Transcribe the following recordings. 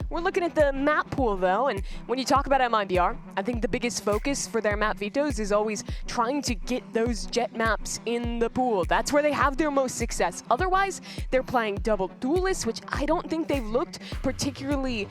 We're looking at the map pool, though, and when you talk about MIBR, I think the biggest focus for their map vetoes is always trying to get those jet maps in the pool. That's where they have their most success. Otherwise, they're playing double duelists, which I don't think they've looked particularly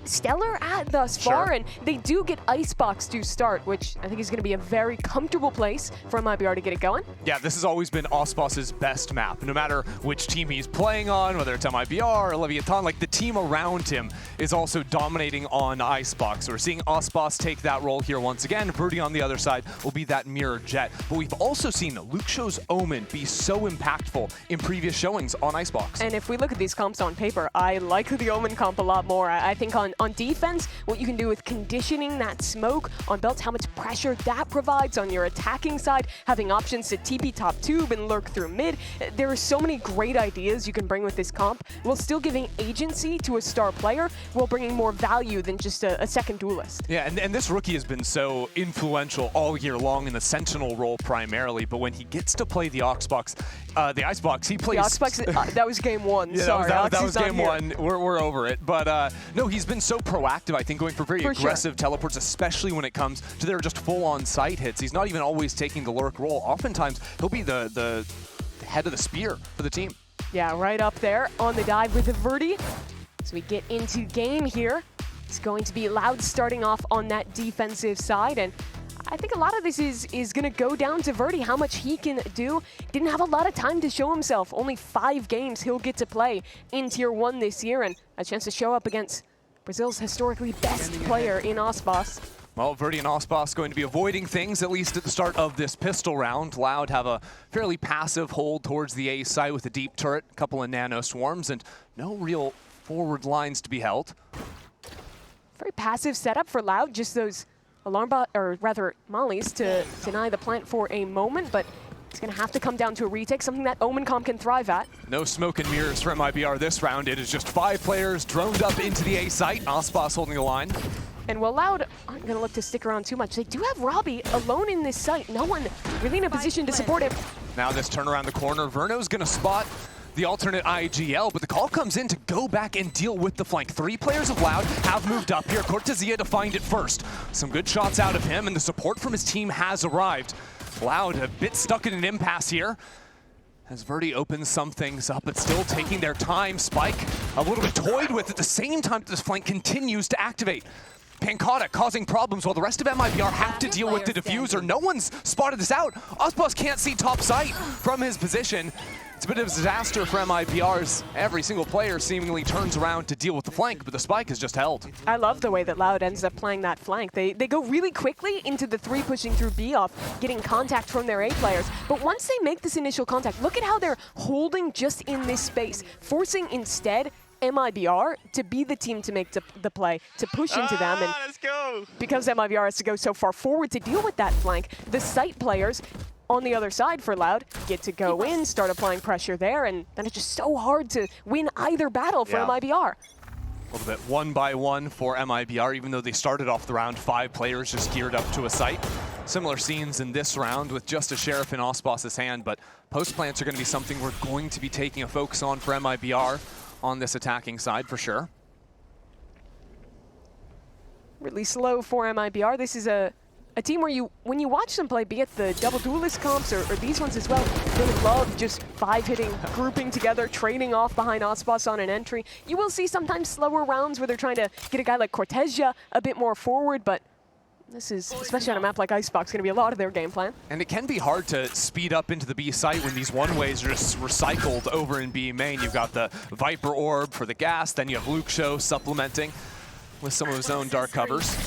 stellar at thus far, and they do get Icebox to start, which I think is going to be a very comfortable place for MIBR to get it going. Yeah, this has always been Osbos's best map, no matter which team he's playing on, whether it's MIBR or Leviathan, like the team around him is also dominating on Icebox. So we're seeing Osbos take that role here once again. Verdi on the other side will be that mirror jet. But we've also seen Luxio's Omen be so impactful in previous showings on Icebox. And if we look at these comps on paper, I like the Omen comp a lot more. I think on defense, what you can do with conditioning that smoke on belts, how much pressure that provides on your attacking side, having options to TP top tube and lurk through mid. There are so many great ideas you can bring with this comp, while still giving agency to a star player, while bringing more value than just a second duelist. Yeah, and this rookie has been so influential all year long in the Sentinel role primarily, but when he gets to play the Icebox, he plays... The Icebox, that was game one, yeah, sorry. That was game one, we're over it. But no, he's been so proactive, I think, going for very aggressive teleports, especially when it comes to their just full-on site hits. He's not even always taking the lurk role. Oftentimes, he'll be the head of the spear for the team. Yeah, right up there on the dive with the Verdi. So we get into game here. It's going to be Loud starting off on that defensive side, and I think a lot of this is going to go down to Verdi, how much he can do. Didn't have a lot of time to show himself. Only 5 games he'll get to play in Tier 1 this year, and a chance to show up against Brazil's historically best player in Osbos. Well, Verdi and Osbos going to be avoiding things, at least at the start of this pistol round. Loud have a fairly passive hold towards the A side with a deep turret, a couple of nano swarms, and no real forward lines to be held. Very passive setup for Loud, just those alarm bot, or rather mollies, to deny the plant for a moment, but it's going to have to come down to a retake, something that Omen comp can thrive at. No smoke and mirrors for MIBR this round. It is just 5 players droned up into the A site. Osbos holding the line. And while Loud aren't going to look to stick around too much, they do have Robbie alone in this site. No one really in a position to support him. Now this turn around the corner. Verno's going to spot the alternate IGL, but the call comes in to go back and deal with the flank. 3 players of Loud have moved up here. Cortezia to find it first. Some good shots out of him, and the support from his team has arrived. Loud a bit stuck in an impasse here as Verdi opens some things up, but still taking their time. Spike a little bit toyed with at the same time this flank continues to activate. Pancata causing problems while the rest of MIBR have to deal with the diffuser. No one's spotted this out. Osbos can't see top sight from his position. It's a bit of a disaster for MIBR as every single player seemingly turns around to deal with the flank, but the spike is just held. I love the way that Loud ends up playing that flank. They go really quickly into the 3 pushing through B off, getting contact from their A players. But once they make this initial contact, look at how they're holding just in this space, forcing instead MIBR to be the team to make the play, to push into them. And let's go! Because MIBR has to go so far forward to deal with that flank, the site players on the other side for Loud get to go in, start applying pressure there, and then it's just so hard to win either battle for MIBR. A little bit 1 by 1 for MIBR, even though they started off the round 5 players just geared up to a site. Similar scenes in this round with just a Sheriff in Osbos's hand, but post plants are going to be something we're going to be taking a focus on for MIBR on this attacking side for sure. Really slow for MIBR. This is a team where when you watch them play, be it the double duelist comps or these ones as well, they love just 5-hitting, grouping together, trading off behind Osbos on an entry. You will see sometimes slower rounds where they're trying to get a guy like Cortezia a bit more forward, but this is, especially on a map like Icebox, going to be a lot of their game plan. And it can be hard to speed up into the B site when these one-ways are just recycled over in B main. You've got the Viper Orb for the gas, then you have Luxio supplementing with some of his own dark covers.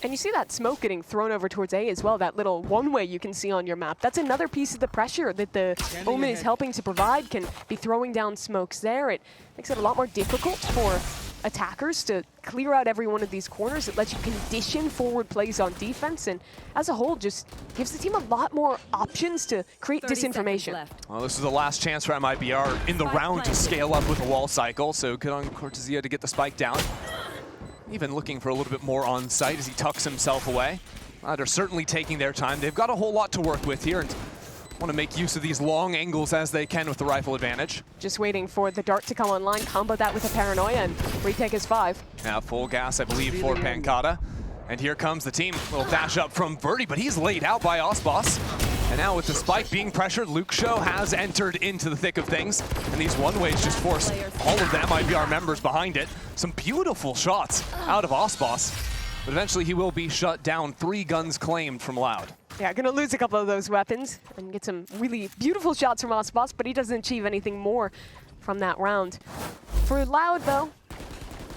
And you see that smoke getting thrown over towards A as well, that little one-way you can see on your map. That's another piece of the pressure that the Omen is helping to provide, can be throwing down smokes there. It makes it a lot more difficult for attackers to clear out every one of these corners. It lets you condition forward plays on defense, and as a whole just gives the team a lot more options to create disinformation. Well, this is the last chance for MIBR in the round to scale up with a wall cycle, so good on Cortezia to get the spike down. Even looking for a little bit more on site as he tucks himself away. They're certainly taking their time. They've got a whole lot to work with here, and Want to make use of these long angles as they can with the rifle advantage. Just waiting for the dart to come online, combo that with a paranoia, and retake is 5. Now full gas, I believe, for Pancata. And here comes the team. Little dash up from Verdi, but he's laid out by Osboss. And now with the spike being pressured, Luxo has entered into the thick of things. And these one-ways just force all of the MIBR members behind it. Some beautiful shots out of Osboss. But eventually he will be shut down. 3 guns claimed from Loud. Yeah, gonna lose a couple of those weapons and get some really beautiful shots from Osboss, but he doesn't achieve anything more from that round. For Loud, though,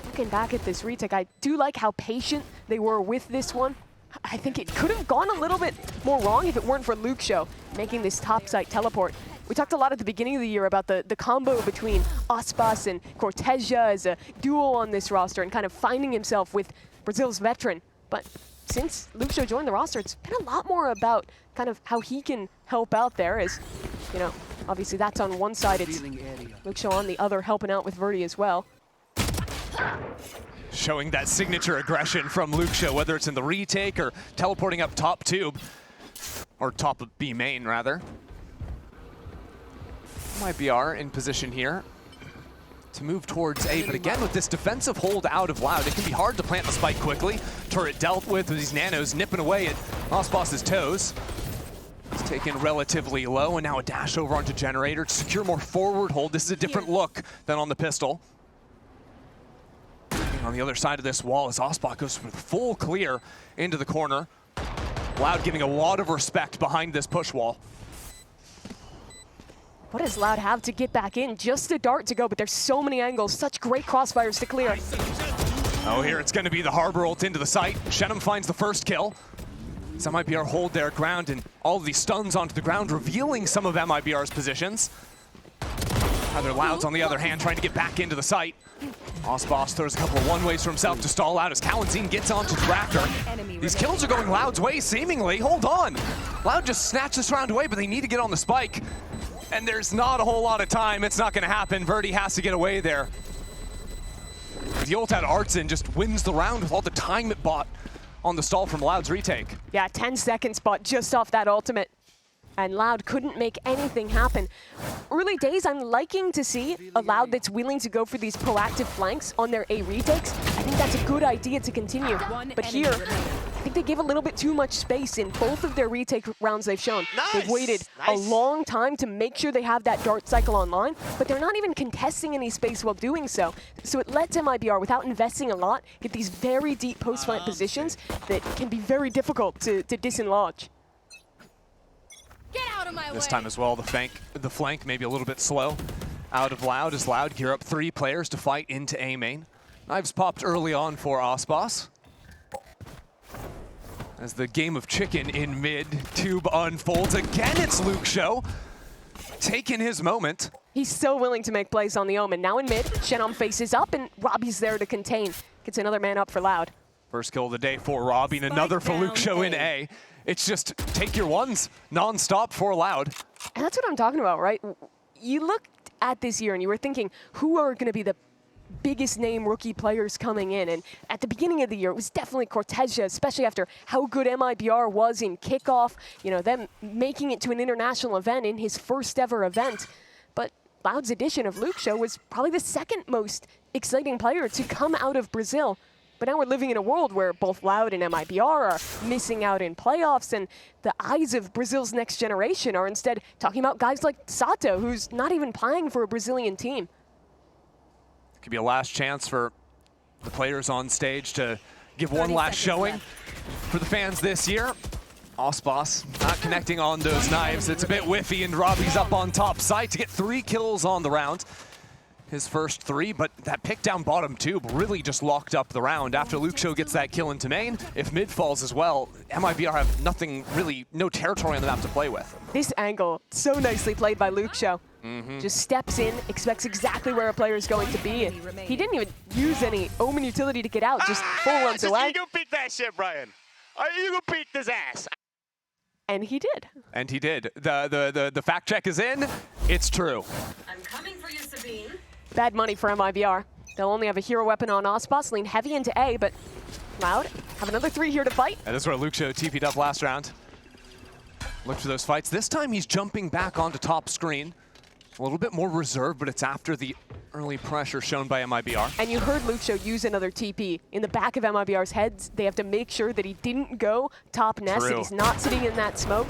looking back at this retake, I do like how patient they were with this one. I think it could have gone a little bit more wrong if it weren't for Luxo making this topside teleport. We talked a lot at the beginning of the year about the combo between Osboss and Cortesia as a duo on this roster and kind of finding himself with Brazil's veteran. But since Luxo joined the roster, it's been a lot more about kind of how he can help out there as, you know, obviously that's on one side, it's Luxo on the other helping out with Verdi as well. Showing that signature aggression from Luxo, whether it's in the retake or teleporting up top tube, or top of B main rather. MIBR in position here to move towards A, but again with this defensive hold out of Loud, it can be hard to plant the spike quickly. Turret dealt with these nanos nipping away at Osboss's toes. It's taken relatively low, and now a dash over onto Generator to secure more forward hold. This is a different look than on the pistol. On the other side of this wall as Osboss goes for the full clear into the corner. Loud giving a lot of respect behind this push wall. What does Loud have to get back in? Just a dart to go, but there's so many angles, such great crossfires to clear. Oh, here it's going to be the Harbor ult into the site. Shenum finds the first kill. So MIBR hold their ground, and all of these stuns onto the ground, revealing some of MIBR's positions. Other Loud's on the other hand trying to get back into the site. Osboss throws a couple of one-ways for himself to stall out as Kalanzine gets onto Raptor. These kills are going Loud's way, seemingly. Hold on. Loud just snatched this round away, but they need to get on the spike. And there's not a whole lot of time. It's not going to happen. Verdi has to get away there. The ult out Artson just wins the round with all the time it bought on the stall from Loud's retake. Yeah, 10 seconds bought just off that ultimate. And Loud couldn't make anything happen. Early days, I'm liking to see a Loud that's willing to go for these proactive flanks on their A retakes. I think that's a good idea to continue. But here, I think they gave a little bit too much space in both of their retake rounds they've shown. Nice. They've waited a long time to make sure they have that dart cycle online, but they're not even contesting any space while doing so. So it lets MIBR, without investing a lot, get these very deep post-fight positions that can be very difficult to dislodge. Get out of my way. This time as well, the flank maybe a little bit slow out of Loud as Loud gear up 3 players to fight into A main. Knives popped early on for Osboss. As the game of chicken in mid tube unfolds, again it's Luxo taking his moment. He's so willing to make plays on the Omen. Now in mid, Shenum faces up and Robbie's there to contain. Gets another man up for Loud. First kill of the day for Robbie and another for Luxo in A. It's just take your ones non-stop for Loud. And that's what I'm talking about, right? You looked at this year and you were thinking, who are going to be the biggest name rookie players coming in? And at the beginning of the year, it was definitely Cortesia, especially after how good MIBR was in kickoff, you know, them making it to an international event in his first ever event. But Loud's addition of Luxo was probably the second most exciting player to come out of Brazil. But now we're living in a world where both Loud and MIBR are missing out in playoffs, and the eyes of Brazil's next generation are instead talking about guys like Sato, who's not even playing for a Brazilian team. Could be a last chance for the players on stage to give one last showing for the fans this year. Osboss not connecting on those knives. It's a bit whiffy, and Robbie's up on top site to get 3 kills on the round. His first 3, but that pick down bottom tube really just locked up the round. After Luxo gets that kill into main, if mid falls as well, MIBR have nothing really, no territory on the map to play with. This angle, so nicely played by Luxo. Just steps in, expects exactly where a player is going to be. And he didn't even use any Omen utility to get out, just full runs away. You can beat that shit, Brian. You can beat this ass. And he did. And he did. The fact check is in. It's true. I'm coming for you, Sabine. Bad money for MIBR. They'll only have a hero weapon on Osboss, lean heavy into A, but Loud have another 3 here to fight. And this is where Luxo TP'd up last round. Look for those fights. This time he's jumping back onto top screen. A little bit more reserved, but it's after the early pressure shown by MIBR. And you heard Luxo use another TP. In the back of MIBR's heads, they have to make sure that he didn't go top nest, that he's not sitting in that smoke.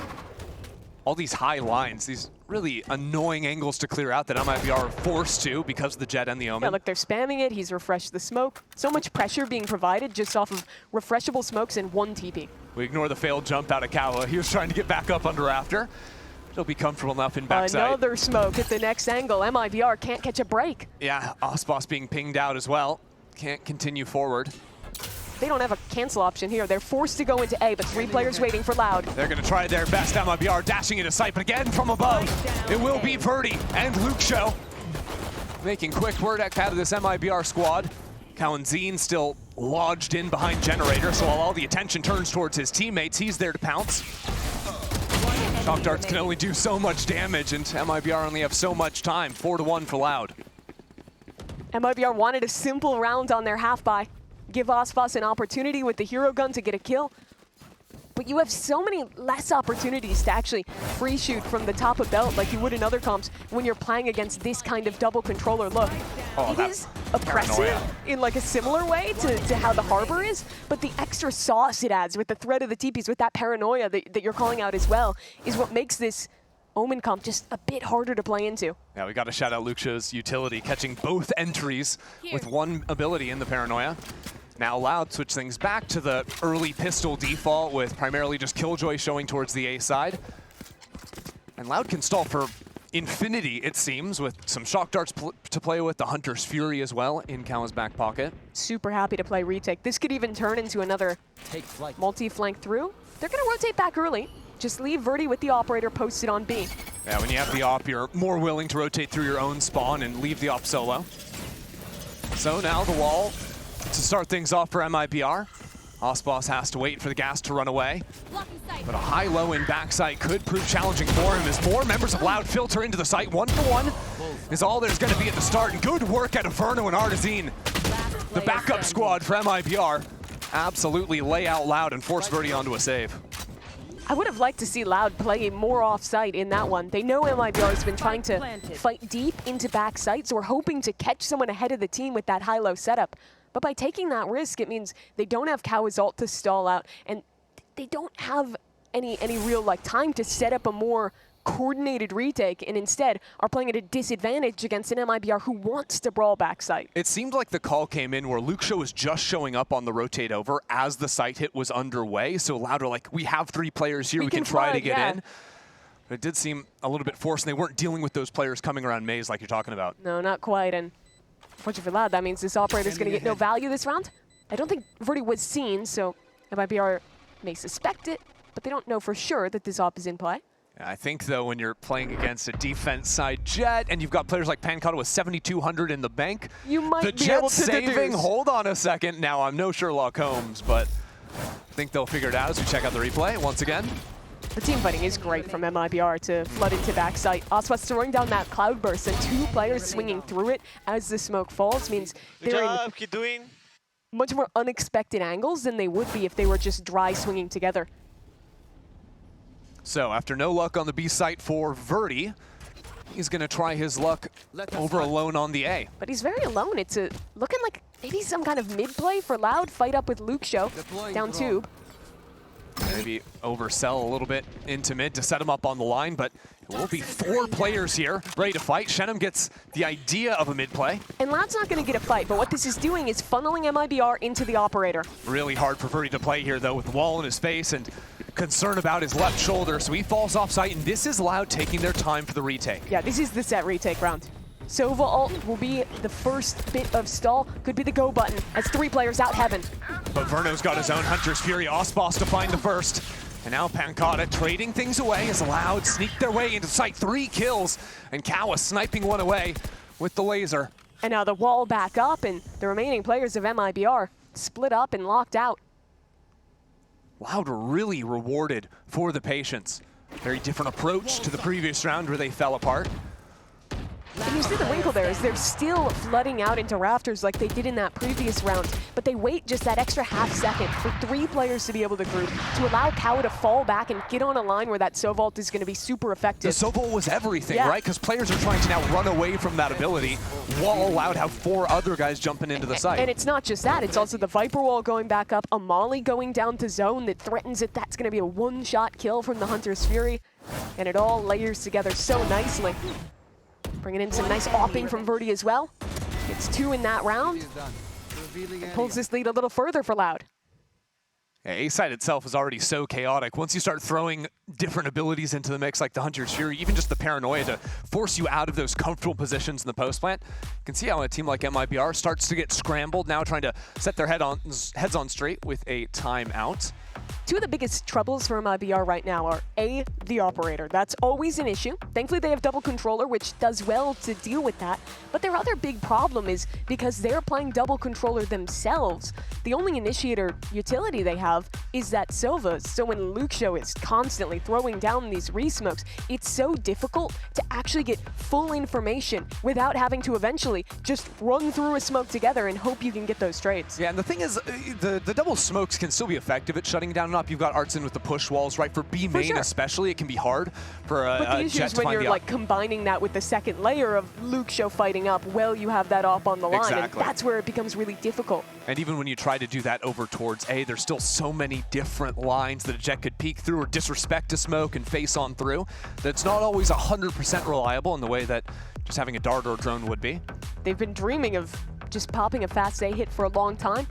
All these high lines, these really annoying angles to clear out that MIBR are forced to because of the Jet and the Omen. Yeah, look, they're spamming it. He's refreshed the smoke. So much pressure being provided just off of refreshable smokes and one TP. We ignore the failed jump out of Kawa. He was trying to get back up under after. He'll be comfortable enough in backside. Another smoke at the next angle. MIBR can't catch a break. Yeah, Osbos being pinged out as well. Can't continue forward. They don't have a cancel option here. They're forced to go into A, but 3 players waiting for Loud. They're going to try their best. MIBR dashing into sight, but again from above, it will be Verdi and Luxo making quick work out of this MIBR squad. Kawanzine still lodged in behind Generator, so while all the attention turns towards his teammates, he's there to pounce. Shock darts can only do so much damage, and MIBR only have so much time. 4-1 for Loud. MIBR wanted a simple round on their half-buy. Give Osbos an opportunity with the hero gun to get a kill. But you have so many less opportunities to actually free shoot from the top of belt like you would in other comps when you're playing against this kind of double controller look. It is oppressive in like a similar way to how the Harbor is, but the extra sauce it adds with the threat of the TPs, with that paranoia that you're calling out as well, is what makes this Omen comp just a bit harder to play into. Yeah, we got to shout out Luxo's utility, catching both entries with one ability in the paranoia. Now Loud switch things back to the early pistol default with primarily just Killjoy showing towards the A side. And Loud can stall for infinity, it seems, with some shock darts to play with, the Hunter's Fury as well in Kawa's back pocket. Super happy to play retake. This could even turn into another multi-flank through. They're going to rotate back early. Just leave Verdi with the operator posted on B. Yeah, when you have the op, you're more willing to rotate through your own spawn and leave the op solo. So now the wall to start things off for MIBR. Osbos has to wait for the gas to run away. But a high-low in backside could prove challenging for him as 4 members of Loud filter into the site. 1-for-1 is all there's going to be at the start. And good work out of Verno and Artizine. The backup squad for MIBR absolutely lay out Loud and force Verdi onto a save. I would have liked to see Loud play more off-site in that one. They know MIBR has been trying to fight deep into backside, so we're hoping to catch someone ahead of the team with that high-low setup. But by taking that risk, it means they don't have Kawa's ult to stall out, and they don't have any real time to set up a more coordinated retake, and instead are playing at a disadvantage against an MIBR who wants to brawl backside. It seemed like the call came in where Luxo was just showing up on the rotate over as the site hit was underway, so Loud are like, we have 3 players here, we can try to get in. But it did seem a little bit forced, and they weren't dealing with those players coming around maze like you're talking about. No, not quite, and fortunately for Loud, that means this operator's going to get no value this round. I don't think Verdi was seen, so MIBR may suspect it, but they don't know for sure that this op is in play. I think, though, when you're playing against a defense side Jet and you've got players like Pancata with 7,200 in the bank, you might the be Jet able to saving, deduce. Hold on a second. Now, I'm no Sherlock Holmes, but I think they'll figure it out as we check out the replay once again. The team fighting is great from MIBR to flood into backside. Osbos throwing down that cloud burst and 2 players swinging through it as the smoke falls means they're in much more unexpected angles than they would be if they were just dry swinging together. So after no luck on the B site for Verdi, he's going to try his luck over alone on the A. But he's very alone. It's looking like maybe some kind of mid-play for Loud. Fight up with Luxo down tube. Maybe oversell a little bit into mid to set him up on the line, but it will be 4 players here ready to fight. Shenum gets the idea of a mid play. And Loud's not going to get a fight, but what this is doing is funneling MIBR into the operator. Really hard for Verdi to play here, though, with the wall in his face and concern about his left shoulder, so he falls off site, and this is Loud taking their time for the retake. Yeah, this is the set retake round. Sova ult will be the first bit of stall. Could be the go button as 3 players out heaven. But Verno's got his own Hunter's Fury. Osbos to find the first. And now Pancata trading things away as Loud sneak their way into sight. 3 kills, and Kawa sniping one away with the laser. And now the wall back up, and the remaining players of MIBR split up and locked out. Loud were really rewarded for the patience. Very different approach to the previous round where they fell apart. And you see the wrinkle there is they're still flooding out into rafters like they did in that previous round, but they wait just that extra half second for 3 players to be able to group to allow Cow to fall back and get on a line where that Sovault is going to be super effective. The Sovault was everything, right? Because players are trying to now run away from that ability while Loud have 4 other guys jumping into the site. And it's not just that, it's also the Viper Wall going back up, a Molly going down to zone that threatens it. That's going to be a one-shot kill from the Hunter's Fury, and it all layers together so nicely. Bringing in some nice opping from Verdi as well. Gets 2 in that round. And pulls this lead a little further for Loud. Yeah, A-side itself is already so chaotic. Once you start throwing different abilities into the mix, like the Hunter's Fury, even just the Paranoia to force you out of those comfortable positions in the post plant, you can see how a team like MIBR starts to get scrambled, now trying to set their heads on straight with a timeout. 2 of the biggest troubles for MIBR right now are A, the operator. That's always an issue. Thankfully, they have double controller, which does well to deal with that. But their other big problem is because they're playing double controller themselves, the only initiator utility they have is that Silva. So when Luxio is constantly throwing down these resmokes, it's so difficult to actually get full information without having to eventually just run through a smoke together and hope you can get those trades. Yeah, and the thing is, the double smokes can still be effective at shutting down and up. You've got Artson with the push walls, right? For B main especially, it can be hard for a Jet to find the op. But the issue is when you're like combining that with the second layer of Luxio fighting up while you have that op on the line, and that's where it becomes really difficult. And even when you try to do that over towards A, there's still so many different lines that a Jet could peek through or disrespect a smoke and face on through that it's not always 100% reliable in the way that just having a dart or a drone would be. They've been dreaming of just popping a fast A hit for a long time.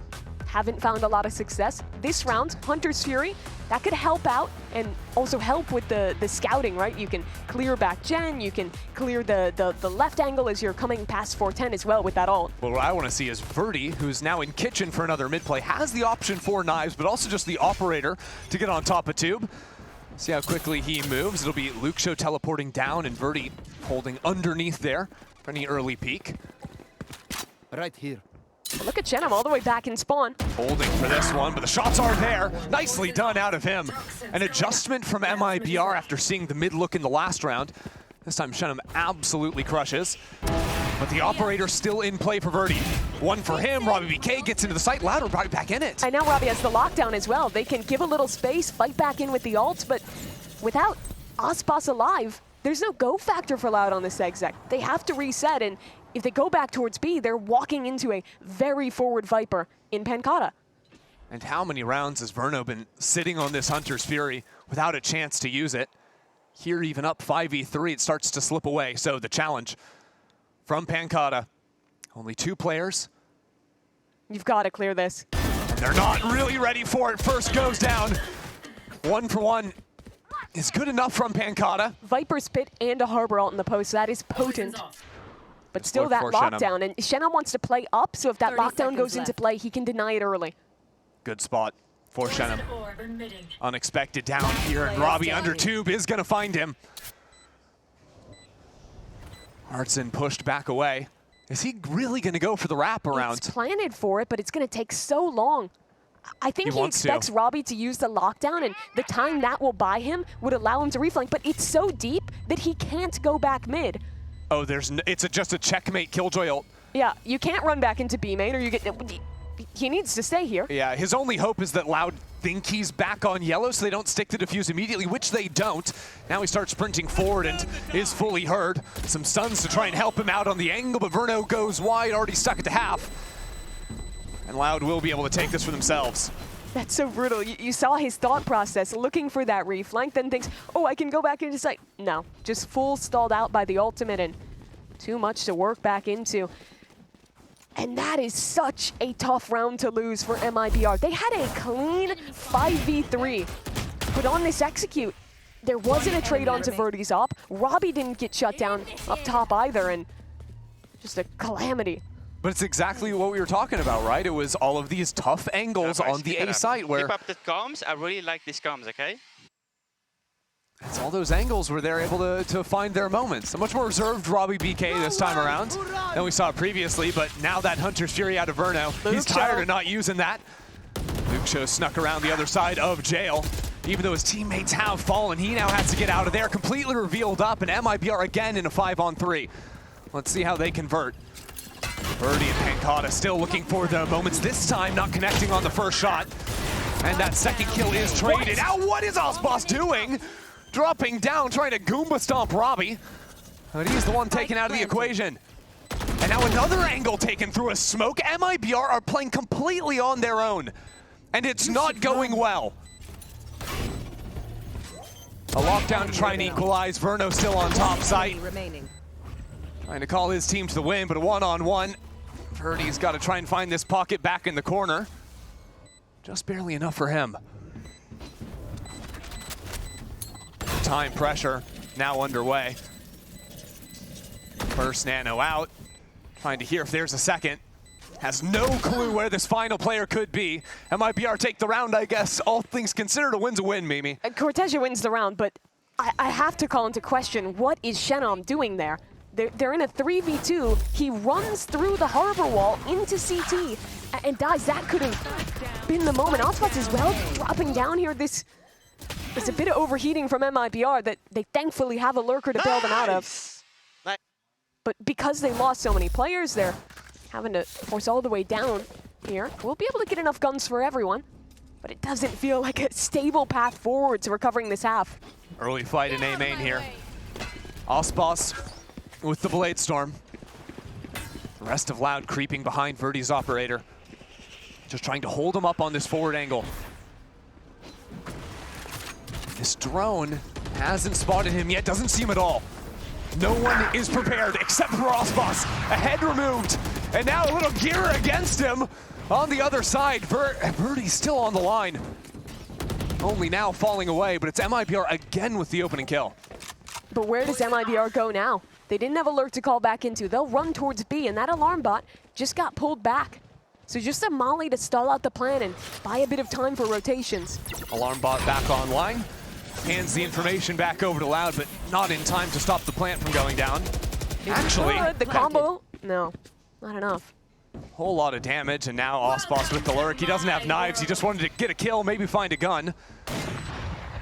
Haven't found a lot of success. This round, Hunter's Fury, that could help out and also help with the scouting, right? You can clear back Gen, you can clear the left angle as you're coming past 410 as well with that ult. Well, what I want to see is Verdi, who's now in kitchen for another mid play, has the option for knives, but also just the operator to get on top of Tube. See how quickly he moves. It'll be Luxio teleporting down and Verdi holding underneath there for any early peek. Right here. Look at Chenem all the way back in spawn. Holding for this one, but the shots are there. Nicely done out of him. An adjustment from MIBR after seeing the mid look in the last round. This time Chenem absolutely crushes. But the operator still in play for Verdi. One for him, Robbie BK gets into the site, Louder right back in it. And now Robbie has the lockdown as well. They can give a little space, fight back in with the ults, but without Ospas alive, there's no go factor for Loud on this exec. They have to reset, and if they go back towards B, they're walking into a very forward Viper in Pancata. And how many rounds has Verno been sitting on this Hunter's Fury without a chance to use it? Here, even up 5v3, it starts to slip away. So the challenge from Pancata, only 2 players. You've got to clear this. And they're not really ready for it. First goes down. 1 for 1 is good enough from Pancata. Viper's Pit and a Harbor ult in the post. That is potent. But still that lockdown, and Chenem wants to play up, so if that lockdown goes into play, he can deny it early. Good spot for Chenem. Unexpected down here, and Robbie under Tube is going to find him. Artson pushed back away. Is he really going to go for the wraparound? He's planted for it, but it's going to take so long. I think he expects Robbie to use the lockdown, and the time that will buy him would allow him to reflank, but it's so deep that he can't go back mid. Oh, it's just a checkmate Killjoy ult. Yeah, you can't run back into B main or you get... He needs to stay here. Yeah, his only hope is that Loud think he's back on yellow so they don't stick the defuse immediately, which they don't. Now he starts sprinting forward and is fully heard. Some stuns to try and help him out on the angle, but Verno goes wide, already stuck at the half. And Loud will be able to take this for themselves. That's so brutal. You saw his thought process, looking for that reflank, then thinks, oh, I can go back into sight. No, just full stalled out by the ultimate and too much to work back into. And that is such a tough round to lose for MIBR. They had a clean 5v3, but on this execute, there wasn't a trade onto Verdi's op. Robbie didn't get shut down up top either, and just a calamity. But it's exactly what we were talking about, right? It was all of these tough angles on the A site where... Keep up the comms. I really like these comms, okay? It's all those angles where they're able to find their moments. A much more reserved Robbie BK this time around than we saw previously, but now that Hunter's Fury out of Verno, he's tired of not using that. Luxio snuck around the other side of jail. Even though his teammates have fallen, he now has to get out of there, completely revealed up, and MIBR again in a 5-on-3. Let's see how they convert. Birdie and Pancata still looking for the moments. This time not connecting on the first shot. And that second kill is traded. Now what is Osboss doing? Dropping down, trying to Goomba stomp Robbie. But he's the one taken out of the equation. And now another angle taken through a smoke. MIBR are playing completely on their own. And it's not going well. A lockdown to try and equalize. Verno still on top site. Trying to call his team to the win, but a one-on-one. Verdi's got to try and find this pocket back in the corner. Just barely enough for him. Time pressure now underway. First nano out. Trying to hear if there's a second. Has no clue where this final player could be. MIBR take the round, I guess. All things considered, a win's a win, Mimi. Cortez wins the round, but I have to call into question, what is Shenom doing there? They're in a 3v2. He runs through the harbor wall into CT and dies. That could have been the moment. Osboss as well dropping down here. This is a bit of overheating from MIBR that they thankfully have a lurker to bail them out of. But because they lost so many players, they're having to force all the way down here. We'll be able to get enough guns for everyone, but it doesn't feel like a stable path forward to recovering this half. Early fight in A main here. Osboss with the Blade Storm. The rest of Loud creeping behind Verdi's operator. Just trying to hold him up on this forward angle. This drone hasn't spotted him yet, doesn't see him at all. No one is prepared except for Osboss. A head removed, and now a little gear against him. On the other side, Verdi's still on the line. Only now falling away, but it's MIBR again with the opening kill. But where does MIBR go now? They didn't have a lurk to call back into. They'll run towards B, and that alarm bot just got pulled back. So just a molly to stall out the plan and buy a bit of time for rotations. Alarm bot back online. Hands the information back over to Loud, but not in time to stop the plant from going down. Actually, the combo, no, not enough. Whole lot of damage, and now Osboss with the lurk. He doesn't have knives, he just wanted to get a kill, maybe find a gun.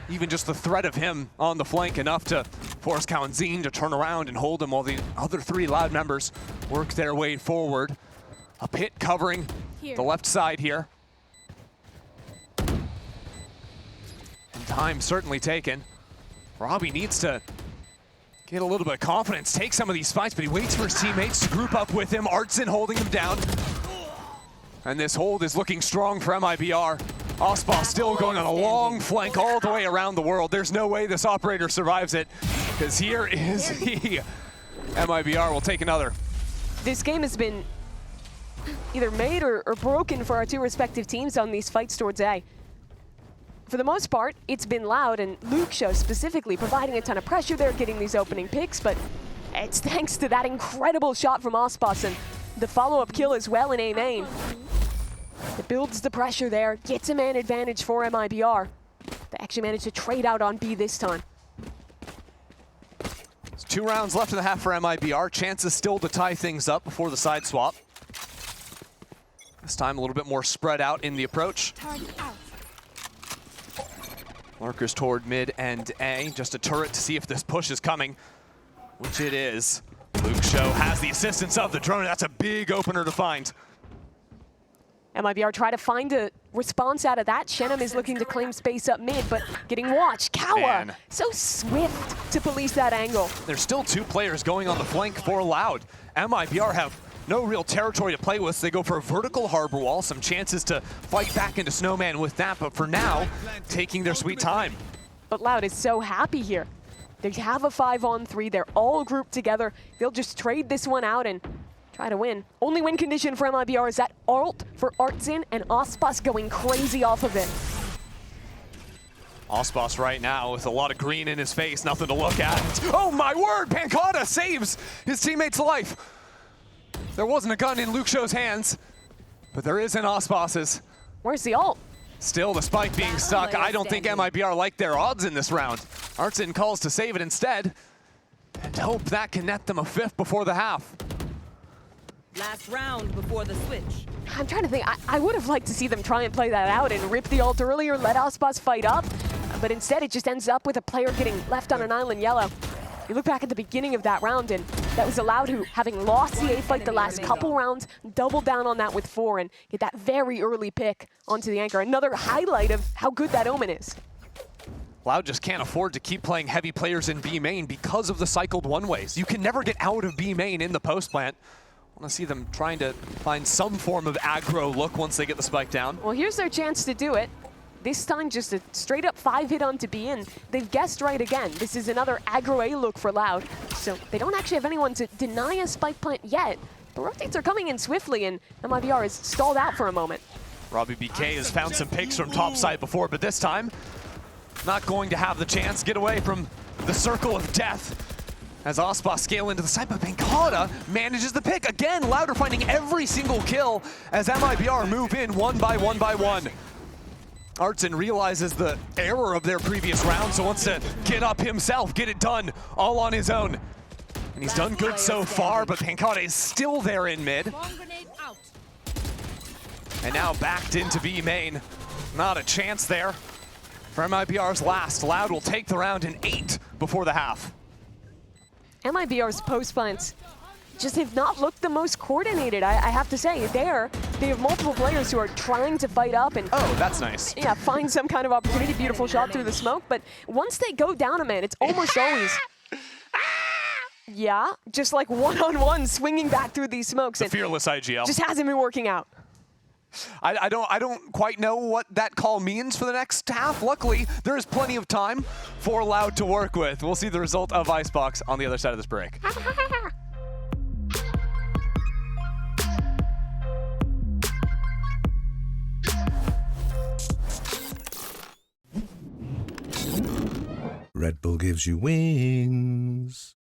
Even just the threat of him on the flank enough to force Kawanzin to turn around and hold him while the other three Loud members work their way forward. A pit covering the left side here. And time certainly taken. Robbie needs to get a little bit of confidence, take some of these fights, but he waits for his teammates to group up with him. Artson holding him down. And this hold is looking strong for MIBR. Osboss still going on a long flank all the way around the world. There's no way this operator survives it, because here is he. MIBR will take another. This game has been either made or broken for our two respective teams on these fights towards A. For the most part, it's been Loud and Luke Show specifically providing a ton of pressure there, getting these opening picks, but it's thanks to that incredible shot from Osboss and the follow-up kill as well in A main. It builds the pressure there, gets a man advantage for MIBR. They actually managed to trade out on B this time. There's 2 rounds left in the half for MIBR. Chances still to tie things up before the side swap. This time a little bit more spread out in the approach. Lurkers toward mid and A. Just a turret to see if this push is coming, which it is. Luke Show has the assistance of the drone. That's a big opener to find. MIBR try to find a response out of that. Shenom is looking to claim space up mid, but getting watched. Kawa, so swift to police that angle. There's still 2 players going on the flank for Loud. MIBR have no real territory to play with. They go for a vertical harbor wall, some chances to fight back into Snowman with that, but for now, taking their sweet time. But Loud is so happy here. They have a 5-on-3, they're all grouped together. They'll just trade this one out and try to win. Only win condition for MIBR is that ult for Artson and Osboss going crazy off of it. Osboss right now with a lot of green in his face, nothing to look at. Oh my word, Pancata saves his teammate's life. There wasn't a gun in Luke Show's hands, but there is in Osboss's. Where's the ult? Still the spike being stuck. I don't think MIBR like their odds in this round. Artson calls to save it instead, and hope that can net them a 5th before the half. Last round before the switch. I'm trying to think. I would have liked to see them try and play that out and rip the ult earlier, let Osboss fight up, but instead it just ends up with a player getting left on an island yellow. You look back at the beginning of that round and That was Loud who, having lost the A fight the last couple rounds, doubled down on that with 4 and get that very early pick onto the anchor. Another highlight of how good that Omen is. Loud just can't afford to keep playing heavy players in B main because of the cycled one-ways. You can never get out of B main in the post plant. I want to see them trying to find some form of aggro look once they get the spike down. Well, here's their chance to do it. This time, just a straight-up 5-hit onto B, and they've guessed right again. This is another aggro A look for Loud, so they don't actually have anyone to deny a spike plant yet. The rotates are coming in swiftly, and MIBR is stalled out for a moment. Robbie BK has found some picks from topside before, but this time, not going to have the chance. Get away from the circle of death as Ospa scale into the side, but Pankata manages the pick. Again, Louder finding every single kill as MIBR move in one by one. Artson realizes the error of their previous round, so wants to get up himself, get it done all on his own. And he's done good so far, but Pankata is still there in mid. And now backed into B main. Not a chance there for MIBR's last. Loud will take the round in 8 before the half. MIBR's post plants just have not looked the most coordinated, I have to say. They have multiple players who are trying to fight up and That's nice. Yeah, find some kind of opportunity. Beautiful shot through the smoke, but once they go down a man, it's almost always yeah, just like one-on-one swinging back through these smokes. The fearless IGL. Just hasn't been working out. I don't quite know what that call means for the next half. Luckily, there is plenty of time for Loud to work with. We'll see the result of Icebox on the other side of this break. Red Bull gives you wings.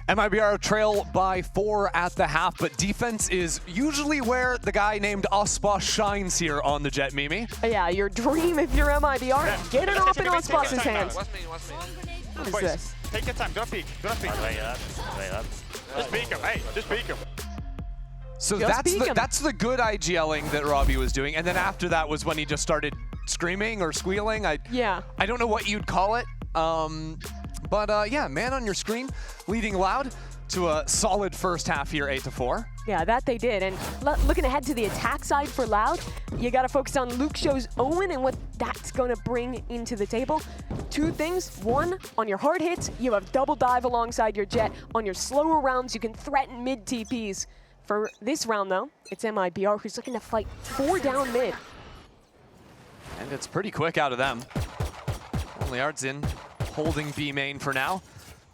MIBR trail by 4 at the half, but defense is usually where the guy named Ospa shines here on the Jet, Mimi. Yeah, your dream if you're MIBR, get it off in Ospas's hands. Watch me. What is Boys, this? take your time, don't peek. Just peek him, hey, just peek him. So Just peek him. that's the good IGLing that Robbie was doing, and then after that was when he just started screaming or squealing. I don't know what you'd call it. But yeah, man on your screen, leading Loud to a solid first half here, 8-4. Yeah, that they did. And looking ahead to the attack side for Loud, you got to focus on Luke Show's Owen and what that's going to bring into the table. 2 things. 1, on your hard hits, you have double dive alongside your Jet. On your slower rounds, you can threaten mid TPs. For this round, though, it's MIBR who's looking to fight 4 down mid. And it's pretty quick out of them. Only Artson holding B main for now.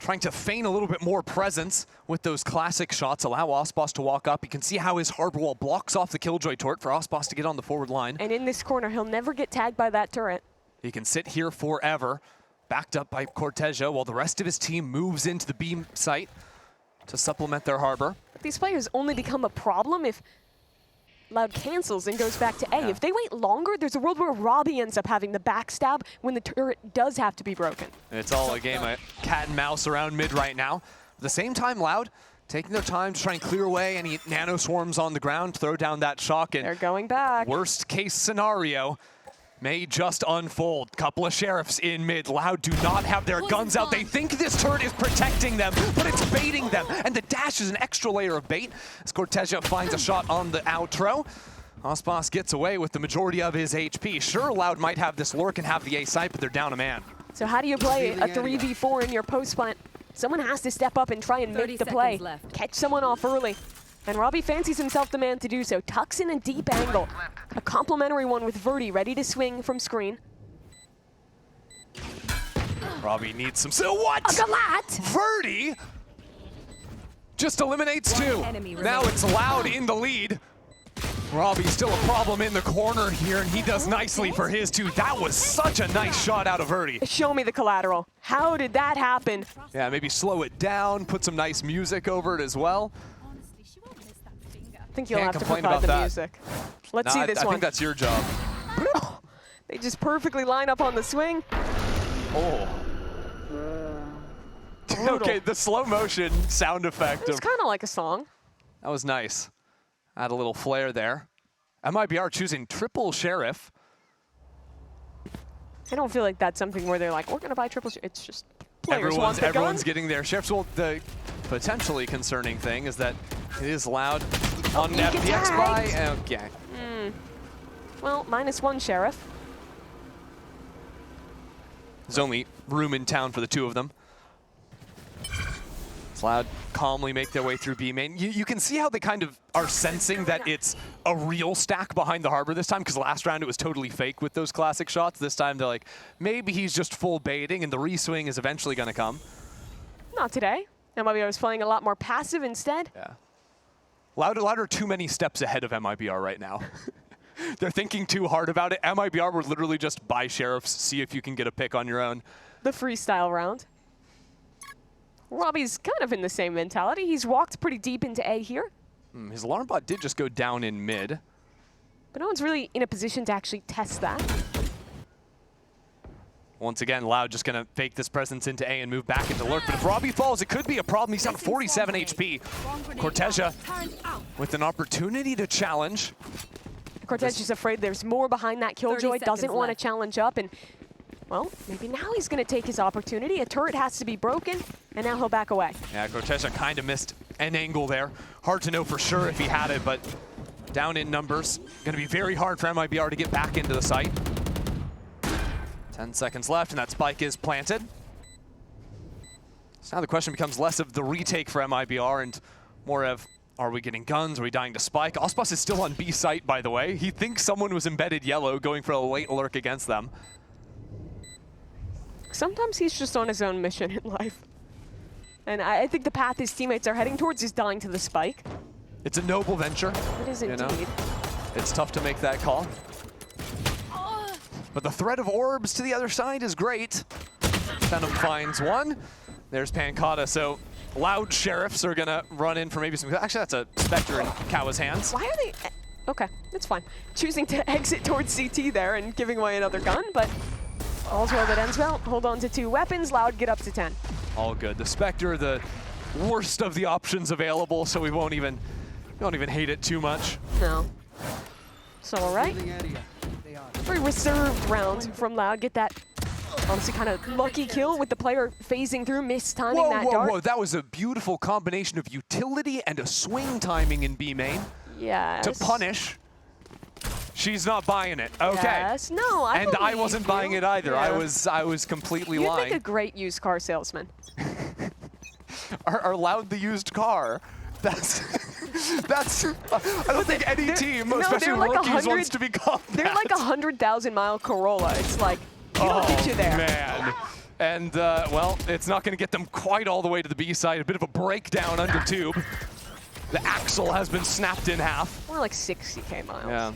Trying to feign a little bit more presence with those classic shots, allow Ospas to walk up. You can see how his harbor wall blocks off the Killjoy Tort for Ospas to get on the forward line. And in this corner, he'll never get tagged by that turret. He can sit here forever, backed up by Cortejo, while the rest of his team moves into the B site to supplement their harbor. But these players only become a problem if Loud cancels and goes back to A. Yeah. If they wait longer, there's a world where Robbie ends up having the backstab when the turret does have to be broken. It's all a game of cat and mouse around mid right now. At the same time, Loud taking their time to try and clear away any nano swarms on the ground, throw down that shock, and they're going back. Worst case scenario may just unfold. Couple of sheriffs in mid. Loud do not have their guns out. They think this turret is protecting them, but it's baiting them. And the dash is an extra layer of bait as Cortejo finds a shot on the outro. Ospas gets away with the majority of his HP. Sure, Loud might have this lurk and have the A site, but they're down a man. So how do you play a 3v4 in your post plant? Someone has to step up and try and make the play. Catch someone off early. And Robbie fancies himself the man to do so. Tucks in a deep angle. A complimentary one with Verdi ready to swing from screen. Robbie needs some... So what? A galat! Verdi just eliminates two. Now it's Loud in the lead. Robbie's still a problem in the corner here, and he does nicely for his two. That was such a nice shot out of Verdi. Show me the collateral. How did that happen? Yeah, maybe slow it down, put some nice music over it as well. I think you'll have to provide the music. Let's see this one. I think that's your job. They just perfectly line up on the swing. Oh. Okay, the slow motion sound effect. It's kind of like a song. That was nice. Add a little flair there. MIBR choosing triple sheriff. I don't feel like that's something where they're like, we're going to buy triple sheriff. It's just players want the everyone's gun. getting their sheriffs. Well, the potentially concerning thing is that it is Loud on FPX buy. Okay. Well, -1 sheriff. There's only room in town for the two of them. Loud calmly make their way through B main. You can see how they kind of are sensing that it's a real stack behind the harbor this time, because last round it was totally fake with those classic shots. This time they're like, maybe he's just full baiting and the reswing is eventually going to come. Not today. MIBR was playing a lot more passive instead. Yeah. Loud are too many steps ahead of MIBR right now. They're thinking too hard about it. MIBR would literally just buy sheriffs, see if you can get a pick on your own. The freestyle round. Robbie's kind of in the same mentality. He's walked pretty deep into A here. His alarm bot did just go down in mid. But no one's really in a position to actually test that. Once again, Loud just going to fake this presence into A and move back into lurk. But if Robbie falls, it could be a problem. He's down 47 HP. Cortesia with an opportunity to challenge. Cortesia's afraid there's more behind that Killjoy. Doesn't want to challenge up. And well, maybe now he's going to take his opportunity. A turret has to be broken, and now he'll back away. Yeah, Cortesia kind of missed an angle there. Hard to know for sure if he had it, but down in numbers. Going to be very hard for MIBR to get back into the site. 10 seconds left, and that spike is planted. So now the question becomes less of the retake for MIBR and more of, are we getting guns? Are we dying to spike? Ospas is still on B site, by the way. He thinks someone was embedded yellow going for a late lurk against them. Sometimes he's just on his own mission in life. And I think the path his teammates are heading towards is dying to the spike. It's a noble venture. It is indeed. You know? It's tough to make that call. But the threat of orbs to the other side is great. Venom finds one. There's Pancata. So Loud sheriffs are going to run in for maybe some... Actually, that's a Spectre in Kawa's hands. Why are they... Okay, that's fine. Choosing to exit towards CT there and giving away another gun, but all's well that ends well. Hold on to 2 weapons. Loud get up to 10. All good. The Spectre, the worst of the options available, so we won't even hate it too much. No. It's all right. Very reserved round from Loud. Get that honestly kind of lucky kill with the player phasing through, mistiming that dart. Whoa, that was a beautiful combination of utility and a swing timing in B main. Yes. To punish. She's not buying it. Okay. Yes. No, I wasn't buying it either. Yeah. I was completely You'd lying. make a great used car salesman. Are Loud the used car? That's I don't think any team, especially like rookies, wants to become that. They're like 100,000-mile Corolla. It's like, it'll get you there. Man. And, well, it's not going to get them quite all the way to the B side. A bit of a breakdown under tube. The axle has been snapped in half. More like 60K miles. Yeah.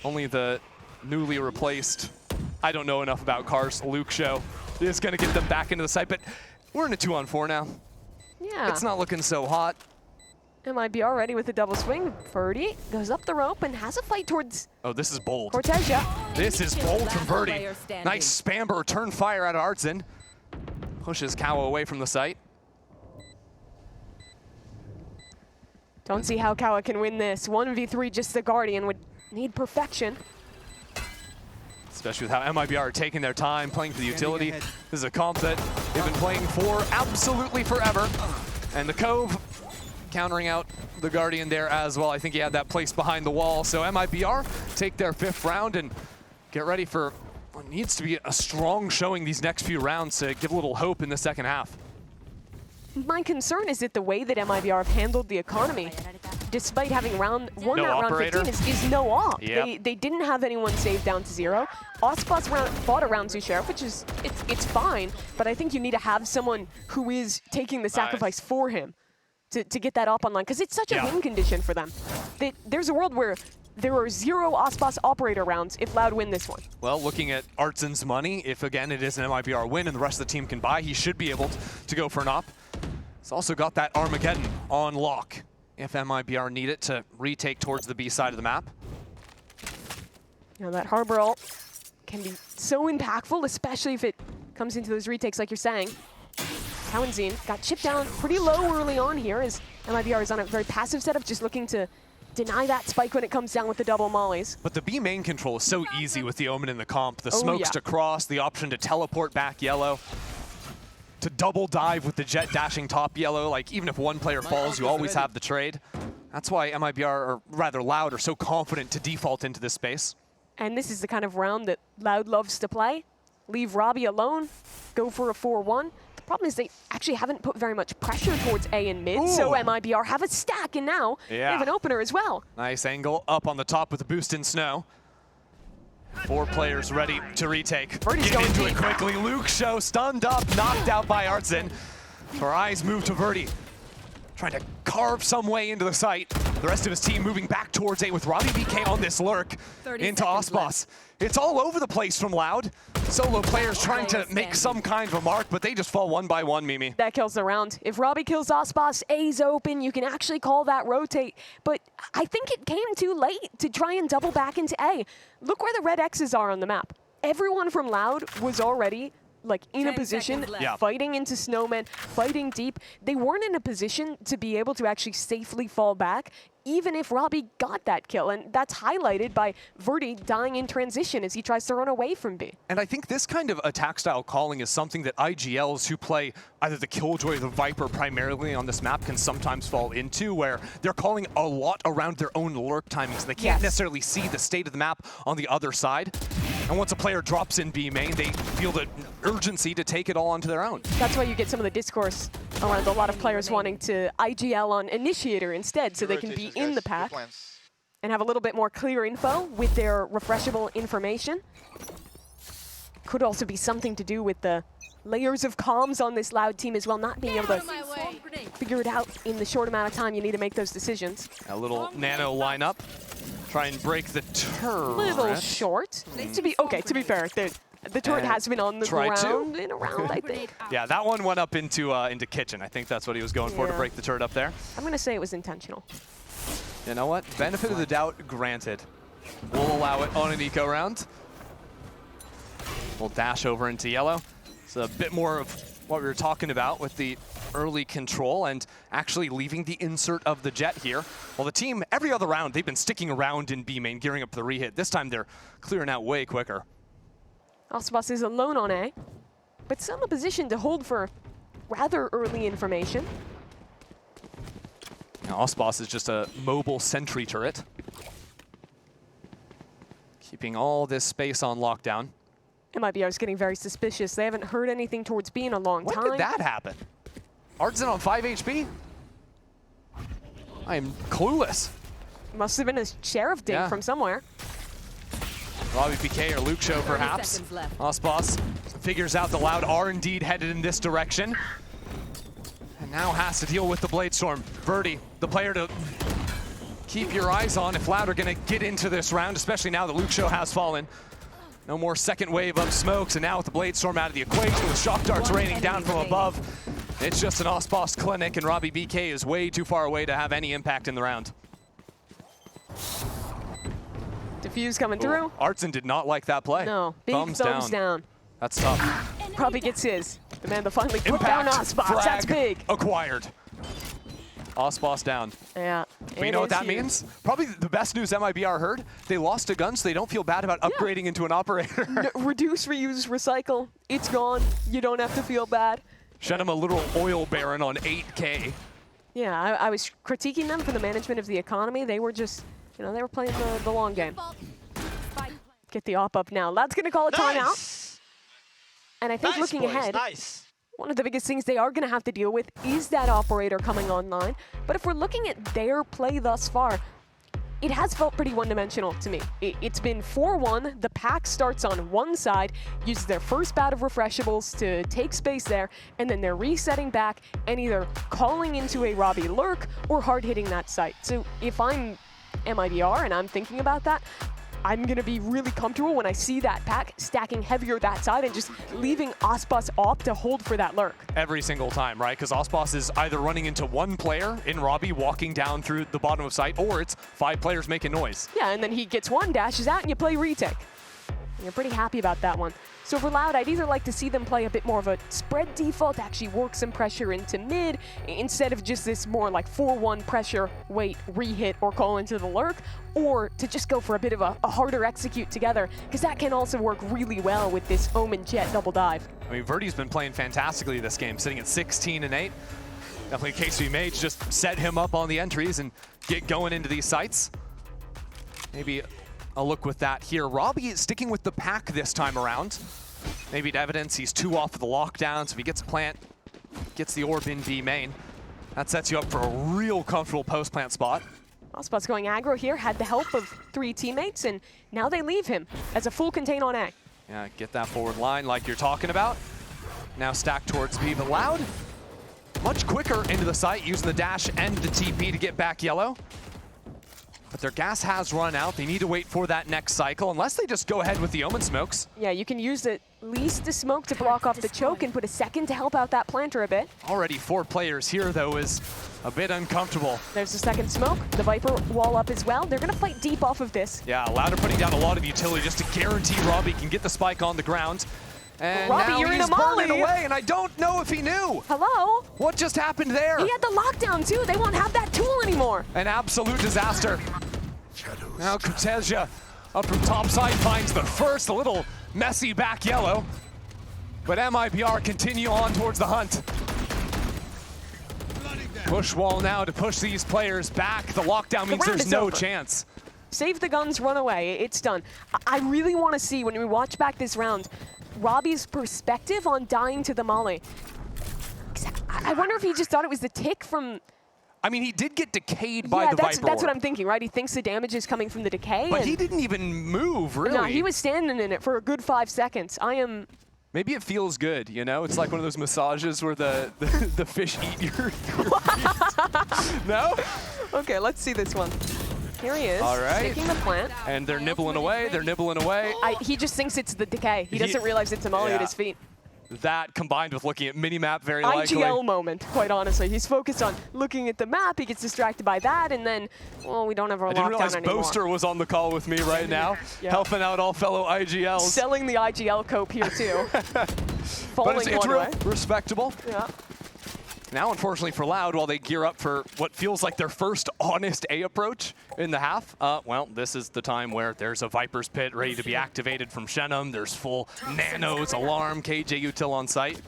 Only the newly replaced, I don't know enough about cars, Luke show is going to get them back into the site. But we're in a 2-on-4 now. Yeah. It's not looking so hot. MIBR ready with the double swing. Verdi goes up the rope and has a fight towards... Oh, this is bold. Cortesia. This is bold from Verdi. Nice spamber return fire out of Artson. Pushes Kawa away from the site. Don't see how Kawa can win this. 1v3, just the Guardian would need perfection. Especially with how MIBR are taking their time, playing for the utility. This is a comp that they've been playing for absolutely forever. And the Cove countering out the Guardian there as well. I think he had that placed behind the wall. So MIBR take their 5th round and get ready for what needs to be a strong showing these next few rounds to give a little hope in the second half. My concern is that the way that MIBR have handled the economy, despite having won No that operator. round 15, is no op. Yep. They didn't have anyone saved down to 0. Ospas fought a round 2 sheriff, which is, it's fine, but I think you need to have someone who is taking the sacrifice for him to get that op online, because it's such a win condition for them. There's a world where there are 0 Ospas operator rounds if Loud win this one. Well, looking at Artzen's money, if again it is an MIBR win and the rest of the team can buy, he should be able to go for an op. He's also got that Armageddon on lock if MIBR need it to retake towards the B side of the map. Now that Harbor ult can be so impactful, especially if it comes into those retakes like you're saying. Cowanzine got chipped down pretty low early on here as MIBR is on a very passive setup, just looking to deny that spike when it comes down with the double mollies. But the B main control is so easy with the Omen in the comp. The smokes to cross, the option to teleport back yellow, to double dive with the jet dashing top yellow. Like, even if one player falls, you always have the trade. That's why MIBR, or rather Loud, are so confident to default into this space. And this is the kind of round that Loud loves to play. Leave Robbie alone, go for a 4-1. The problem is they actually haven't put very much pressure towards A and mid, so MIBR have a stack, and now they have an opener as well. Nice angle up on the top with the boost in snow. 4 players ready to retake. Verdi's Get into going it deep. quickly. Luke Show stunned up, knocked out by Artzen. Our eyes move to Verdi, trying to carve some way into the site. The rest of his team moving back towards A with Robbie BK on this lurk 30 into seconds Ospas. left. It's all over the place from Loud. Solo players trying to make some kind of a mark, but they just fall one by one, Mimi. That kills the round. If Robbie kills Ospas, A's open, you can actually call that rotate. But I think it came too late to try and double back into A. Look where the red X's are on the map. Everyone from Loud was already like in a 10 position, seconds left. fighting into Snowmen, fighting deep. They weren't in a position to be able to actually safely fall back, even if Robbie got that kill. And that's highlighted by Verdi dying in transition as he tries to run away from B. And I think this kind of attack style calling is something that IGLs who play either the Killjoy or the Viper primarily on this map can sometimes fall into, where they're calling a lot around their own lurk timings. They can't necessarily see the state of the map on the other side. And once a player drops in B main, they feel the urgency to take it all onto their own. That's why you get some of the discourse around a lot of players wanting to IGL on Initiator instead, so they can be in the pack and have a little bit more clear info with their refreshable information. Could also be something to do with the layers of comms on this Loud team as well, not being able to figure it out in the short amount of time you need to make those decisions. A little nano lineup. Try and break the turret. Little short. To be fair, the turret has been on the ground in a round, I think. Yeah, that one went up into kitchen. I think that's what he was going for, to break the turret up there. I'm going to say it was intentional. You know what? Benefit of the doubt granted. We'll allow it on an eco round. We'll dash over into yellow. It's a bit more of what we were talking about with the early control and actually leaving the insert of the jet here. Well, the team, every other round, they've been sticking around in B main, gearing up for the rehit. This time they're clearing out way quicker. Ospas is alone on A, but still in a position to hold for rather early information. Now, Ospas is just a mobile sentry turret, keeping all this space on lockdown. MIBR is getting very suspicious. They haven't heard anything towards B in a long time. When did that happen? Artzen on 5 HP? I am clueless. Must have been a sheriff ding from somewhere. Robbie PK or Luke Show, perhaps. Ospas figures out the Loud are indeed headed in this direction. And now has to deal with the Blade Storm. Verdi, the player to keep your eyes on if Loud are going to get into this round, especially now that Luke Show has fallen. No more second wave of smokes, and now with the Blade Storm out of the equation, with shock darts raining down from above, it's just an Ospas clinic, and Robbie BK is way too far away to have any impact in the round. Diffuse coming through. Artzen did not like that play. No, big thumbs down. That's tough. Probably gets his. The man to finally put down Ospas. That's big. Acquired. Ospas down. Yeah. But you know what that means? Probably the best news MIBR heard. They lost a gun, so they don't feel bad about upgrading into an operator. Reduce, reuse, recycle. It's gone. You don't have to feel bad. Shed him a little oil baron on 8K. Yeah, I was critiquing them for the management of the economy. They were just, you know, they were playing the long game. Get the op up now. Loud's going to call a timeout. And I think looking ahead, one of the biggest things they are going to have to deal with is that operator coming online. But if we're looking at their play thus far, it has felt pretty one-dimensional to me. It's been 4-1. The pack starts on one side, uses their first bout of refreshables to take space there, and then they're resetting back and either calling into a Robbie lurk or hard-hitting that site. So if I'm MIBR and I'm thinking about that, I'm going to be really comfortable when I see that pack stacking heavier that side and just leaving Ospas op to hold for that lurk. Every single time, right? Because Ospas is either running into one player in Robbie walking down through the bottom of site, or it's 5 players making noise. Yeah, and then he gets one, dashes out, and you play retake. And you're pretty happy about that one. So for Loud, I'd either like to see them play a bit more of a spread default, actually work some pressure into mid, instead of just this more like 4-1 pressure, wait, re-hit, or call into the lurk, or to just go for a bit of a harder execute together, because that can also work really well with this Omen Jet double dive. I mean, Verdi's been playing fantastically this game, sitting at 16-8. Definitely a case to be made to just set him up on the entries and get going into these sites. Maybe a look with that here. Robbie is sticking with the pack this time around. Maybe to evidence he's 2 off of the lockdown, so if he gets a plant, gets the orb in B main, that sets you up for a real comfortable post-plant spot. Ospas going aggro here, had the help of 3 teammates, and now they leave him as a full contain on A. Yeah, get that forward line like you're talking about. Now stack towards B, but Loud, much quicker into the site, using the dash and the TP to get back yellow. But their gas has run out. They need to wait for that next cycle, unless they just go ahead with the Omen smokes. Yeah, you can use at least the smoke to block off the choke and put a second to help out that planter a bit. Already 4 players here, though, is a bit uncomfortable. There's the second smoke. The Viper wall up as well. They're going to fight deep off of this. Yeah, Loud are putting down a lot of utility just to guarantee Robbie can get the spike on the ground. And Robbie, now you're in he's a molly. burning away, and I don't know if he knew. Hello? What just happened there? He had the lockdown, too. They won't have that tool anymore. An absolute disaster. Now Kuteja up from top side finds the first, a little messy back yellow. But MIBR continue on towards the hunt. Push wall now to push these players back. The lockdown means there's no chance. Save the guns, run away. It's done. I really want to see, when we watch back this round, Robbie's perspective on dying to the molly. I wonder if he just thought it was the tick from... I mean, he did get decayed by the Viper that's what orb. I'm thinking, right? He thinks the damage is coming from the decay. But he didn't even move, really. No, he was standing in it for a good 5 seconds. Maybe it feels good, you know? It's like one of those massages where the fish eat your feet. No? Okay, let's see this one. Here he is, all right. taking the plant. And they're nibbling away, they're nibbling away. He just thinks it's the decay. He doesn't realize it's a molly at his feet. That combined with looking at minimap very likely. IGL moment, quite honestly. He's focused on looking at the map, he gets distracted by that, and then, well, we don't have our lockdown anymore. I didn't realize Boaster was on the call with me right now, helping out all fellow IGLs. Selling the IGL cope here, too. But it's real respectable. Yeah. Now, unfortunately for Loud, while they gear up for what feels like their first honest A approach in the half, well, this is the time where there's a Viper's Pit ready to be activated from Shenum. There's full Nanos, Alarm, KJ Util on site.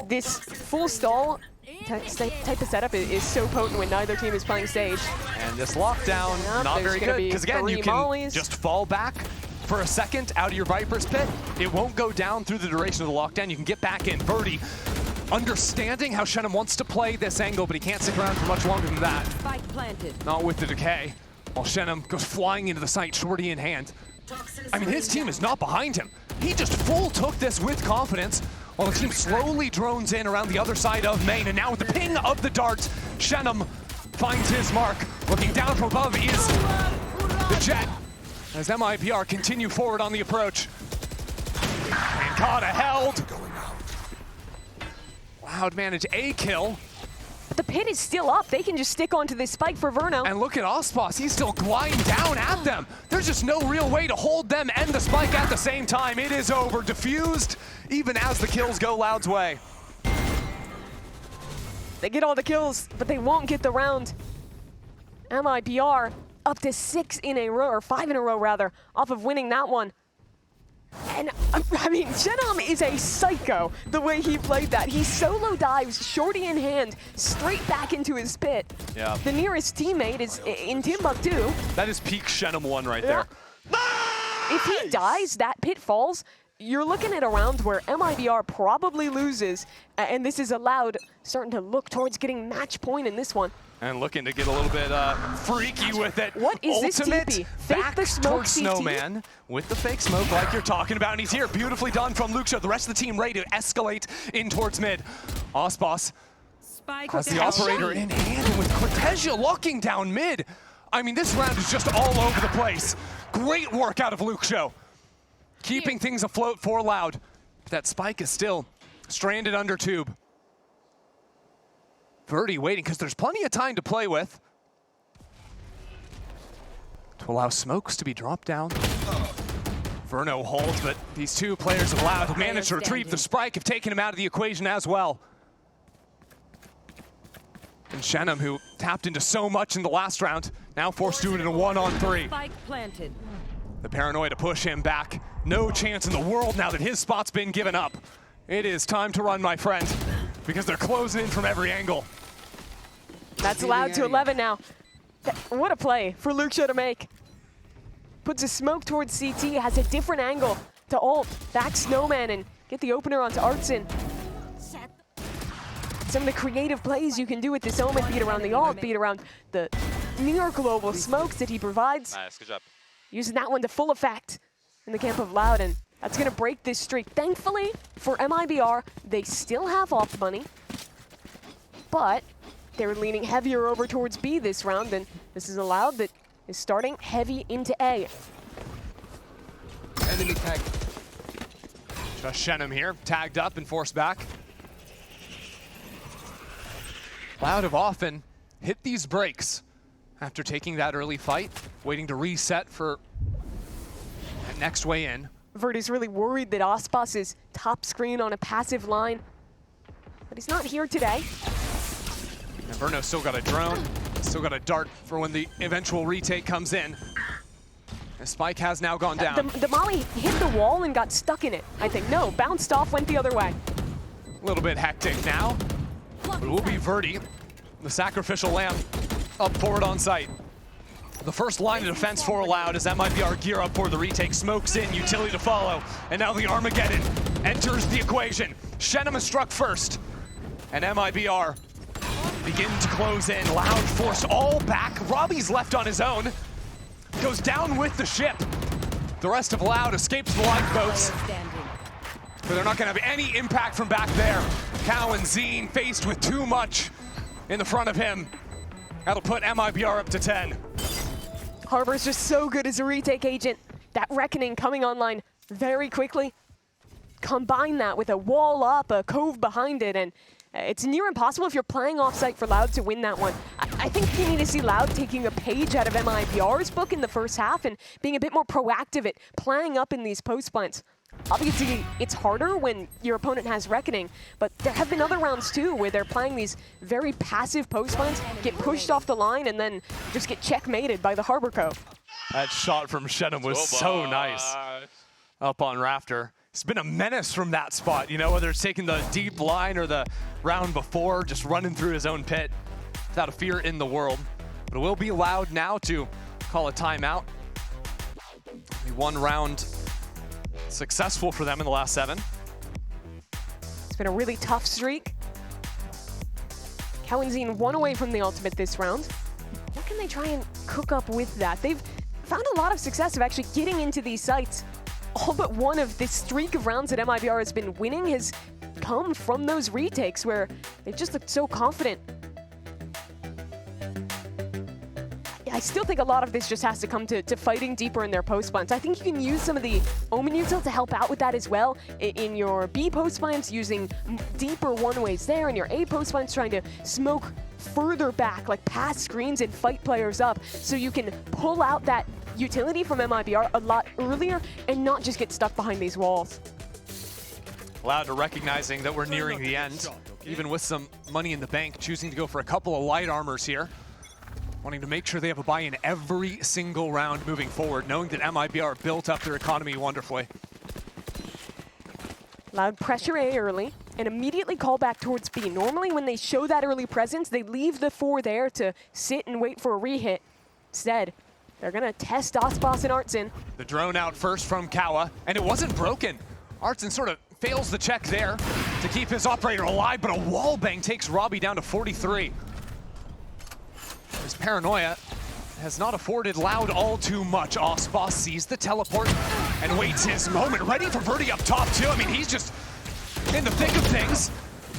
This full stall type of setup is so potent when neither team is playing stage. And this lockdown, not very good, because again, you can mollies. just fall back for a second out of your Viper's Pit. It won't go down through the duration of the lockdown. You can get back in. Verdi, understanding how Shenum wants to play this angle, but he can't stick around for much longer than that. Spike planted. Not with the decay. While Shenum goes flying into the site, shorty in hand. I mean, his team is not behind him. He just full took this with confidence, while the team slowly drones in around the other side of main. And now with the ping of the dart, Shenum finds his mark. Looking down from above is the Jet, as MIBR continue forward on the approach. And Kata held. Loud manage a kill. The pit is still up. They can just stick onto this spike for Verno. And look at Ospas. He's still gliding down at them. There's just no real way to hold them and the spike at the same time. It is over. Diffused, even as the kills go Loud's way. They get all the kills, but they won't get the round. MIBR up to 6 in a row, or 5 in a row rather, off of winning that one. And I mean, Shenam is a psycho the way he played that. He solo dives, shorty in hand, straight back into his pit. Yeah. The nearest teammate is in Timbuktu. That is peak Shenam 1 right there. If he dies, that pit falls, you're looking at a round where MIBR probably loses, and this is allowed, starting to look towards getting match point in this one. And looking to get a little bit freaky with it. What is Ultimate this TP? Fake back the smoke towards CT? Snowman with the fake smoke like you're talking about, and he's here. Beautifully done from Luxo. The rest of the team ready to escalate in towards mid. Osbos Spike has the down. operator in hand, and with Cortezia locking down mid. I mean, this round is just all over the place. Great work out of Luxo. Keeping things afloat for Loud. That Spike is still stranded under tube. Verdi waiting, because there's plenty of time to play with. To allow smokes to be dropped down. Verno holds, but these two players of Loud have managed to retrieve the Spike, have taken him out of the equation as well. And Shenam, who tapped into so much in the last round, now forced to do it in a 1-on-3. Spike planted. The paranoia to push him back. No chance in the world now that his spot's been given up. It is time to run, my friend, because they're closing in from every angle. That's Loud to 11 now. What a play for Luxo to make. Puts a smoke towards CT, has a different angle to ult, back Snowman, and get the opener onto Artson. Some of the creative plays you can do with this Omen, beat around the ult, beat around the near global smokes that he provides. Nice, good job. Using that one to full effect in the camp of Loud, and that's going to break this streak. Thankfully for MIBR, they still have off money, but they're leaning heavier over towards B this round, and this is a Loud that is starting heavy into A. Enemy tag. Just Shenam here, tagged up and forced back. Loud have often hit these breaks after taking that early fight, waiting to reset for that next way in. Verdi's really worried that Osbos is top screen on a passive line, but he's not here today. And Verno's still got a drone, still got a dart for when the eventual retake comes in. The Spike has now gone down. The Molly hit the wall and got stuck in it, I think. No, bounced off, went the other way. A little bit hectic now, but it will be Verdi, the sacrificial lamb, up forward on site. The first line of defense for Loud as MIBR gear up for the retake. Smokes in, utility to follow, and now the Armageddon enters the equation. Shenam is struck first, and MIBR begin to close in. Loud forced all back. Robbie's left on his own. Goes down with the ship. The rest of Loud escapes the lifeboats, but they're not gonna have any impact from back there. Cow and Zine faced with too much in the front of him. That'll put MIBR up to 10. Harbor's just so good as a retake agent. That Reckoning coming online very quickly. Combine that with a wall up, a cove behind it, and it's near impossible if you're playing offsite for Loud to win that one. I think you need to see Loud taking a page out of MIBR's book in the first half and being a bit more proactive at playing up in these post plants. Obviously, it's harder when your opponent has Reckoning, but there have been other rounds too where they're playing these very passive post plants, get pushed off the line, and then just get checkmated by the Harbor Cove. That shot from Shenam was so nice. Up on Rafter. It's been a menace from that spot, you know, whether it's taking the deep line or the round before, just running through his own pit without a fear in the world. But it will be Loud now to call a timeout. Only one round successful for them in the last 7. It's been a really tough streak. Cowanzine 1 away from the ultimate this round. What can they try and cook up with that? They've found a lot of success of actually getting into these sites. All but one of this streak of rounds that MIBR has been winning has come from those retakes where they just looked so confident. I still think a lot of this just has to come to fighting deeper in their post plants. I think you can use some of the Omen util to help out with that as well. In your B post plants, using deeper one-ways there, and your A post plants trying to smoke further back, like past screens and fight players up, so you can pull out that utility from MIBR a lot earlier and not just get stuck behind these walls. Loud recognizing that we're nearing the end, even with some money in the bank, choosing to go for a couple of light armors here. Wanting to make sure they have a buy-in every single round moving forward, knowing that MIBR built up their economy wonderfully. Loud pressure A early and immediately call back towards B. Normally when they show that early presence, they leave the 4 there to sit and wait for a re-hit. Instead, they're gonna test Ospas and Artson. The drone out first from Kawa, and it wasn't broken. Artson sort of fails the check there to keep his operator alive, but a wall bang takes Robbie down to 43. His paranoia has not afforded Loud all too much. Ospas sees the teleport and waits his moment, ready for Verdi up top too. I mean, he's just in the thick of things.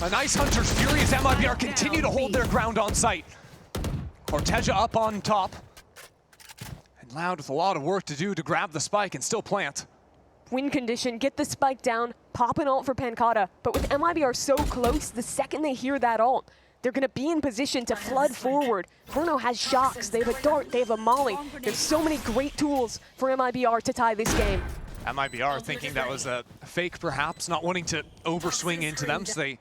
A nice Hunter's Fury as MIBR continue to hold their ground on site. Corteja up on top. And Loud with a lot of work to do to grab the spike and still plant. Win condition, get the spike down, pop an ult for Pancata. But with MIBR so close, the second they hear that ult, they're gonna be in position to flood forward. Verno has shocks, they have a dart, they have a molly. There's so many great tools for MIBR to tie this game. MIBR thinking that was a fake perhaps, not wanting to overswing into them, so they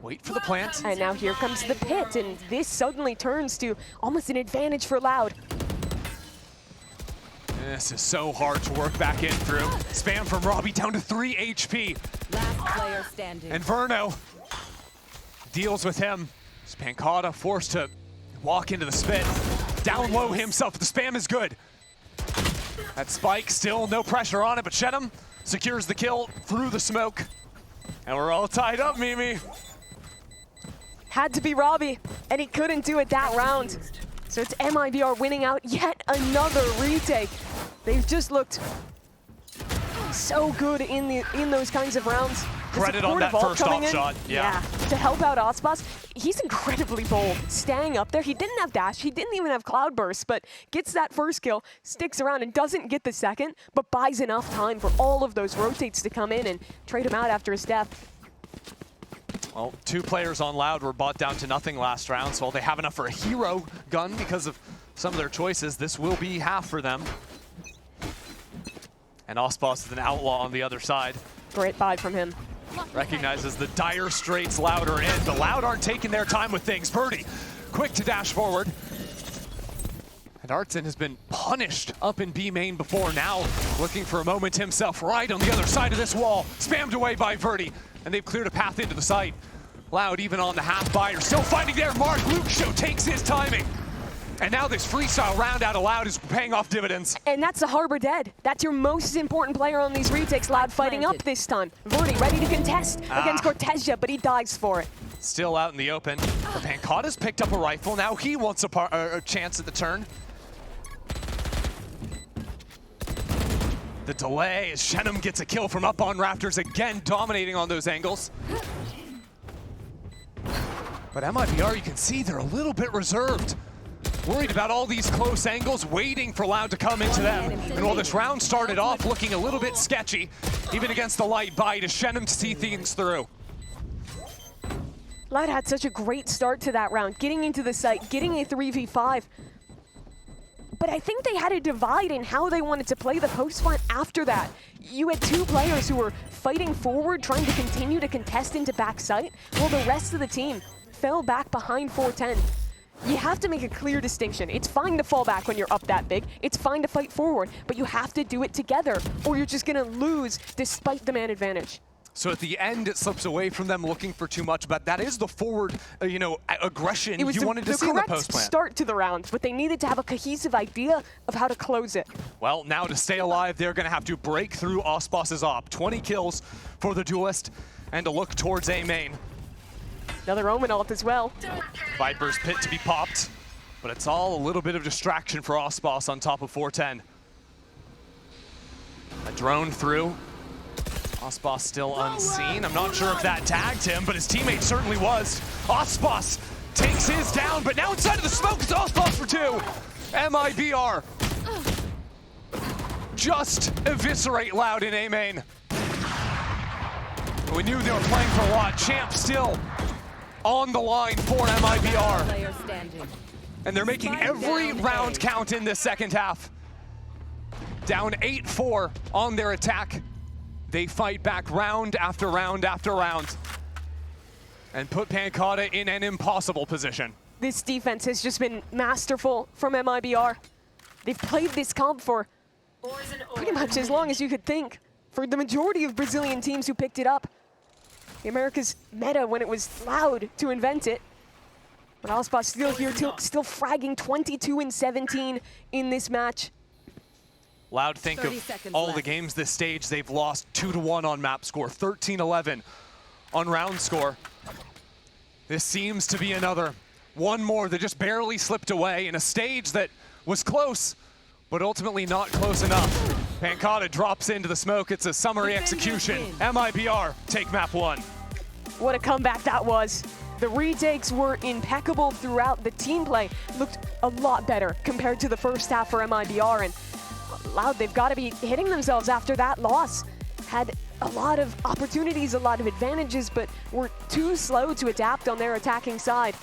wait for the plant. And now here comes the pit, and this suddenly turns to almost an advantage for Loud. This is so hard to work back in through. Spam from Robbie down to 3 HP. Last player standing. And Verno deals with him. Pancata forced to walk into the spit. Down low himself, the spam is good. That spike, still no pressure on it, but Shenum secures the kill through the smoke. And we're all tied up, Mimi. Had to be Robbie, and he couldn't do it that round. So it's MIBR winning out yet another retake. They've just looked so good in those kinds of rounds. Credit on that first off shot. Yeah. To help out Ospas, he's incredibly bold. Staying up there, he didn't have dash, he didn't even have cloudburst, but gets that first kill, sticks around and doesn't get the second, but buys enough time for all of those rotates to come in and trade him out after his death. Well, 2 players on Loud were bought down to nothing last round, so while they have enough for a hero gun because of some of their choices, this will be half for them. And Ospas is an outlaw on the other side. Great buy from him. Recognizes the dire straits Loud are in, but Loud aren't taking their time with things. Birdie, quick to dash forward. And Artson has been punished up in B main before, now looking for a moment himself right on the other side of this wall. Spammed away by Verdi, and they've cleared a path into the site. Loud even on the half buyer, still fighting there. Mark Luke Show takes his timing. And now this freestyle round out of Loud is paying off dividends. And that's the Harbor dead. That's your most important player on these retakes. Loud fighting up this time. Verdi ready to contest against Corteja, but he dives for it. Still out in the open. But Pancata's picked up a rifle. Now he wants a chance at the turn. The delay as Shenum gets a kill from up on Raptors, again dominating on those angles. But MIBR, you can see they're a little bit reserved. Worried about all these close angles, waiting for Loud to come into them. And while this round started off looking a little bit sketchy, even against the light bite, as Shenum to see things through. Loud had such a great start to that round, getting into the site, getting a 3v5. But I think they had a divide in how they wanted to play the post fight after that. You had 2 players who were fighting forward, trying to continue to contest into backside, while the rest of the team fell back behind 410. You have to make a clear distinction. It's fine to fall back when you're up that big. It's fine to fight forward, but you have to do it together, or you're just gonna lose despite the man advantage. So at the end, it slips away from them looking for too much, but that is the forward, aggression It was you wanted to see in the post plan. Start to the round, but they needed to have a cohesive idea of how to close it. Well, now to stay alive, they're going to have to break through Ospas's op. 20 kills for the duelist, and to look towards A main. Another Omen ult as well. Viper's pit to be popped, but it's all a little bit of distraction for Ospas on top of 410. A drone through. Ospas still unseen. I'm not sure if that tagged him, but his teammate certainly was. Ospas takes his down, but now inside of the smoke, it's Ospas for 2. MIBR just eviscerate Loud in A main. We knew they were playing for a lot. Champ still on the line for MIBR. Player standing. And they're making every round count in this second half. Down 8-4 on their attack. They fight back round after round after round and put Pancata in an impossible position. This defense has just been masterful from MIBR. They've played this comp for pretty much as long as you could think. for the majority of Brazilian teams who picked it up. The Americas meta when it was Loud to invent it. But Allspot still here, still fragging 22 and 17 in this match. Loud think 30 of seconds all left. the games this stage. They've lost 2-1 on map score, 13-11 on round score. This seems to be another one more that just barely slipped away in a stage that was close, but ultimately not close enough. Pancata drops into the smoke. It's a summary execution. MIBR take map 1. What a comeback that was. The retakes were impeccable throughout. The team play looked a lot better compared to the first half for MIBR. And Loud, they've got to be hitting themselves after that loss. Had a lot of opportunities, a lot of advantages, but were too slow to adapt on their attacking side.